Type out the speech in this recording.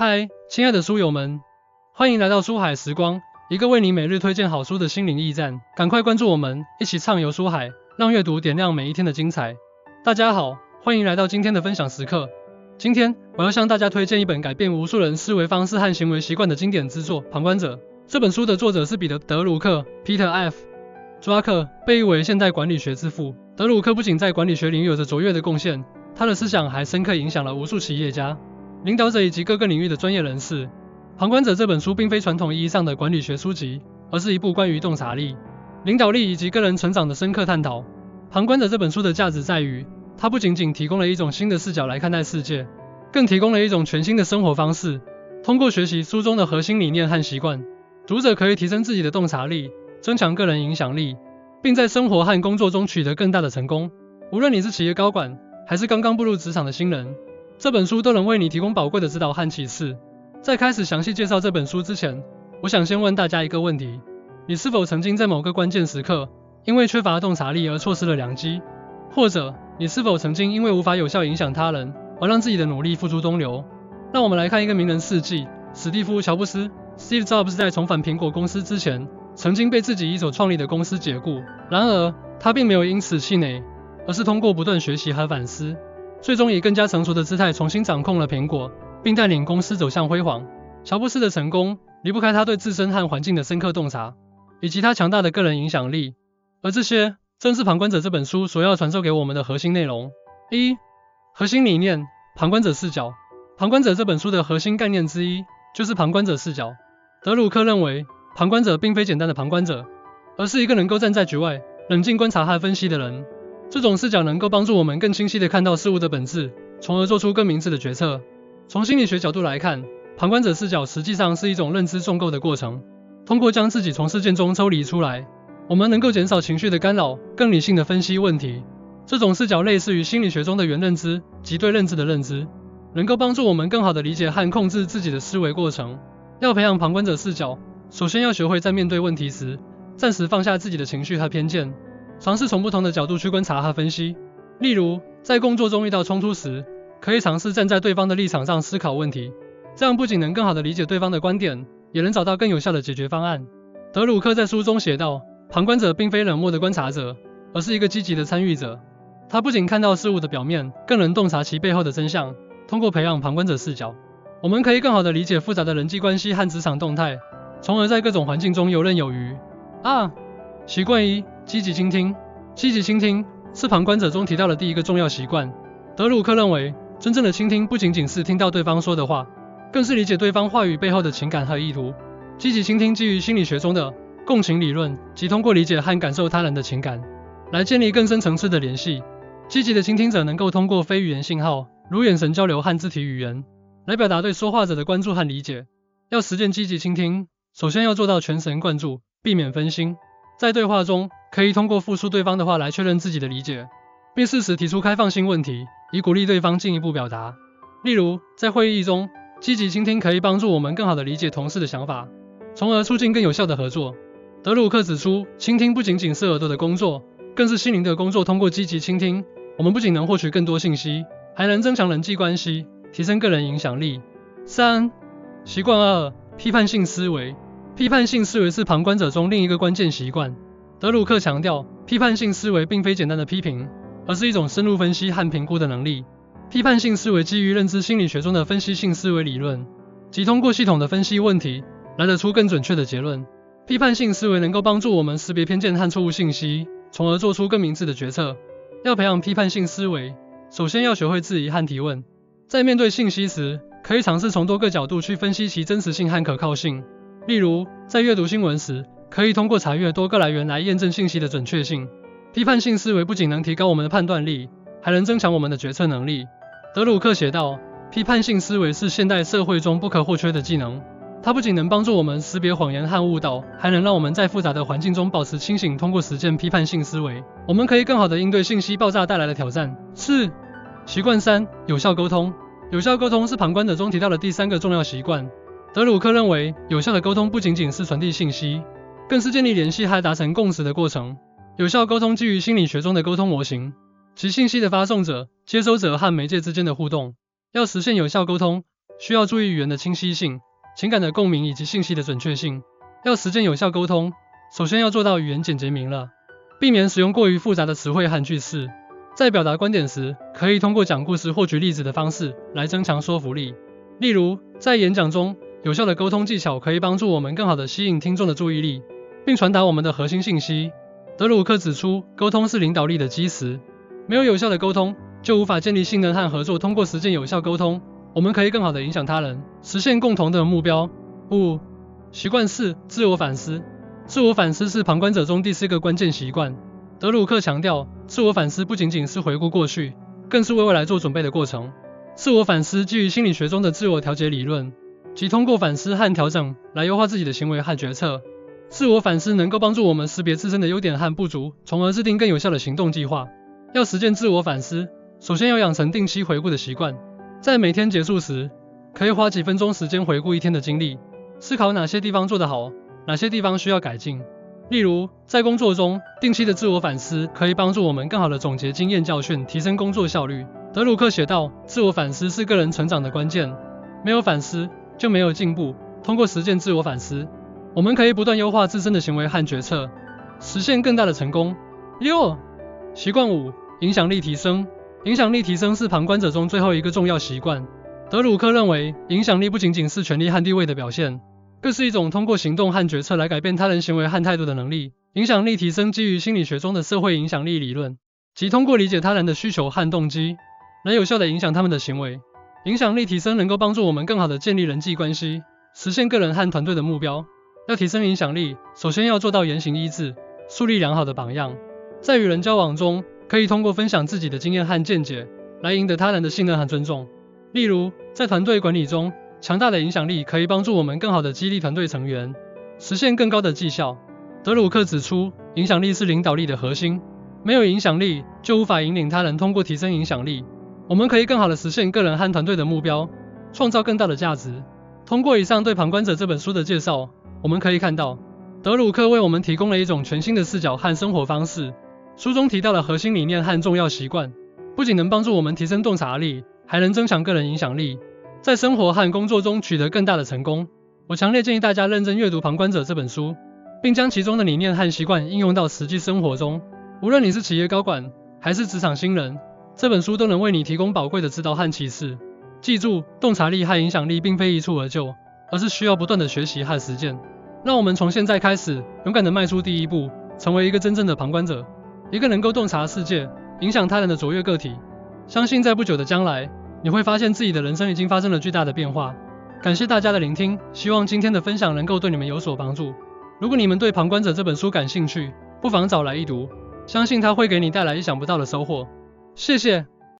嗨，亲爱的书友们，欢迎来到书海时光，一个为你每日推荐好书的心灵驿站。赶快关注我们，一起畅游书海，让阅读点亮每一天的精彩。大家好，欢迎来到今天的分享时刻。今天我要向大家推荐一本改变无数人思维方式和行为习惯的经典之作《旁观者》。这本书的作者是彼得·德鲁克 （Peter F. Drucker），被誉为现代管理学之父。德鲁克不仅在管理学领域有着卓越的贡献，他的思想还深刻影响了无数企业家、领导者以及各个领域的专业人士。《旁观者》这本书并非传统意义上的管理学书籍，而是一部关于洞察力、领导力以及个人成长的深刻探讨。《旁观者》这本书的价值在于，它不仅仅提供了一种新的视角来看待世界，更提供了一种全新的生活方式。通过学习书中的核心理念和习惯，读者可以提升自己的洞察力，增强个人影响力，并在生活和工作中取得更大的成功。无论你是企业高管，还是刚刚步入职场的新人，这本书都能为你提供宝贵的指导和启示。在开始详细介绍这本书之前，我想先问大家一个问题：你是否曾经在某个关键时刻，因为缺乏洞察力而错失了良机？或者，你是否曾经因为无法有效影响他人，而让自己的努力付诸东流？让我们来看一个名人事迹：史蒂夫·乔布斯 （Steve Jobs） 在重返苹果公司之前，曾经被自己一手创立的公司解雇。然而，他并没有因此气馁，而是通过不断学习和反思，最终以更加成熟的姿态重新掌控了苹果，并带领公司走向辉煌。乔布斯的成功离不开他对自身和环境的深刻洞察，以及他强大的个人影响力。而这些正是《旁观者》这本书所要传授给我们的核心内容。1. 核心理念：旁观者视角。《旁观者》这本书的核心概念之一就是旁观者视角。德鲁克认为，旁观者并非简单的旁观者，而是一个能够站在局外，冷静观察和分析的人。这种视角能够帮助我们更清晰地看到事物的本质，从而做出更明智的决策。从心理学角度来看，旁观者视角实际上是一种认知重构的过程。通过将自己从事件中抽离出来，我们能够减少情绪的干扰，更理性地分析问题。这种视角类似于心理学中的元认知及对认知的认知，能够帮助我们更好地理解和控制自己的思维过程。要培养旁观者视角，首先要学会在面对问题时，暂时放下自己的情绪和偏见，尝试从不同的角度去观察和分析。例如，在工作中遇到冲突时，可以尝试站在对方的立场上思考问题，这样不仅能更好地理解对方的观点，也能找到更有效的解决方案。德鲁克在书中写道，旁观者并非冷漠的观察者，而是一个积极的参与者。他不仅看到事物的表面，更能洞察其背后的真相。通过培养旁观者视角，我们可以更好地理解复杂的人际关系和职场动态，从而在各种环境中游刃有余。习惯1：积极倾听。积极倾听是旁观者中提到的第一个重要习惯。德鲁克认为，真正的倾听不仅仅是听到对方说的话，更是理解对方话语背后的情感和意图。积极倾听基于心理学中的共情理论，即通过理解和感受他人的情感，来建立更深层次的联系。积极的倾听者能够通过非语言信号，如眼神交流和肢体语言，来表达对说话者的关注和理解。要实践积极倾听，首先要做到全神贯注，避免分心。在对话中，可以通过复述对方的话来确认自己的理解，并适时提出开放性问题，以鼓励对方进一步表达。例如，在会议中，积极倾听可以帮助我们更好地理解同事的想法，从而促进更有效的合作。德鲁克指出，倾听不仅仅是耳朵的工作，更是心灵的工作。通过积极倾听，我们不仅能获取更多信息，还能增强人际关系，提升个人影响力。3. 习惯2：批判性思维。批判性思维是旁观者中另一个关键习惯。德鲁克强调，批判性思维并非简单的批评，而是一种深入分析和评估的能力。批判性思维基于认知心理学中的分析性思维理论，即通过系统的分析问题，来得出更准确的结论。批判性思维能够帮助我们识别偏见和错误信息，从而做出更明智的决策。要培养批判性思维，首先要学会质疑和提问。在面对信息时，可以尝试从多个角度去分析其真实性和可靠性。例如，在阅读新闻时，可以通过查阅多个来源来验证信息的准确性。批判性思维不仅能提高我们的判断力，还能增强我们的决策能力。德鲁克写道，批判性思维是现代社会中不可或缺的技能。它不仅能帮助我们识别谎言和误导，还能让我们在复杂的环境中保持清醒。通过实践批判性思维，我们可以更好地应对信息爆炸带来的挑战。4. 习惯3：有效沟通。有效沟通是旁观者中提到的第3个重要习惯。德鲁克认为，有效的沟通不仅仅是传递信息，更是建立联系和达成共识的过程。有效沟通基于心理学中的沟通模型，即信息的发送者、接收者和媒介之间的互动。要实现有效沟通，需要注意语言的清晰性、情感的共鸣以及信息的准确性。要实践有效沟通，首先要做到语言简洁明了，避免使用过于复杂的词汇和句式。在表达观点时，可以通过讲故事或举例子的方式来增强说服力。例如，在演讲中，有效的沟通技巧可以帮助我们更好地吸引听众的注意力，并传达我们的核心信息。德鲁克指出，沟通是领导力的基石，没有有效的沟通，就无法建立信任和合作。通过实践有效沟通，我们可以更好地影响他人，实现共同的目标。5. 习惯4：自我反思。自我反思是旁观者中第4个关键习惯。德鲁克强调，自我反思不仅仅是回顾过去，更是为未来做准备的过程。自我反思基于心理学中的自我调节理论，即通过反思和调整来优化自己的行为和决策。自我反思能够帮助我们识别自身的优点和不足，从而制定更有效的行动计划。要实践自我反思，首先要养成定期回顾的习惯。在每天结束时，可以花几分钟时间回顾一天的经历，思考哪些地方做得好，哪些地方需要改进。例如，在工作中，定期的自我反思可以帮助我们更好地总结经验教训，提升工作效率。德鲁克写道，自我反思是个人成长的关键，没有反思就没有进步。通过实践自我反思，我们可以不断优化自身的行为和决策，实现更大的成功。6. 习惯5：影响力提升。影响力提升是旁观者中最后一个重要习惯。德鲁克认为，影响力不仅仅是权力和地位的表现，更是一种通过行动和决策来改变他人行为和态度的能力。影响力提升基于心理学中的社会影响力理论，即通过理解他人的需求和动机，来有效地影响他们的行为。影响力提升能够帮助我们更好地建立人际关系，实现个人和团队的目标。要提升影响力，首先要做到言行一致，树立良好的榜样。在与人交往中，可以通过分享自己的经验和见解，来赢得他人的信任和尊重。例如，在团队管理中，强大的影响力可以帮助我们更好地激励团队成员，实现更高的绩效。德鲁克指出，影响力是领导力的核心，没有影响力就无法引领他人。通过提升影响力，我们可以更好地实现个人和团队的目标，创造更大的价值。通过以上对《旁观者》这本书的介绍，我们可以看到，德鲁克为我们提供了一种全新的视角和生活方式。书中提到了核心理念和重要习惯，不仅能帮助我们提升洞察力，还能增强个人影响力，在生活和工作中取得更大的成功。我强烈建议大家认真阅读《旁观者》这本书，并将其中的理念和习惯应用到实际生活中。无论你是企业高管，还是职场新人，这本书都能为你提供宝贵的指导和启示。记住，洞察力和影响力并非一蹴而就，而是需要不断的学习和实践。让我们从现在开始，勇敢地迈出第一步，成为一个真正的旁观者，一个能够洞察世界、影响他人的卓越个体。相信在不久的将来，你会发现自己的人生已经发生了巨大的变化。感谢大家的聆听，希望今天的分享能够对你们有所帮助。如果你们对《旁观者》这本书感兴趣，不妨找来一读，相信它会给你带来意想不到的收获。谢谢。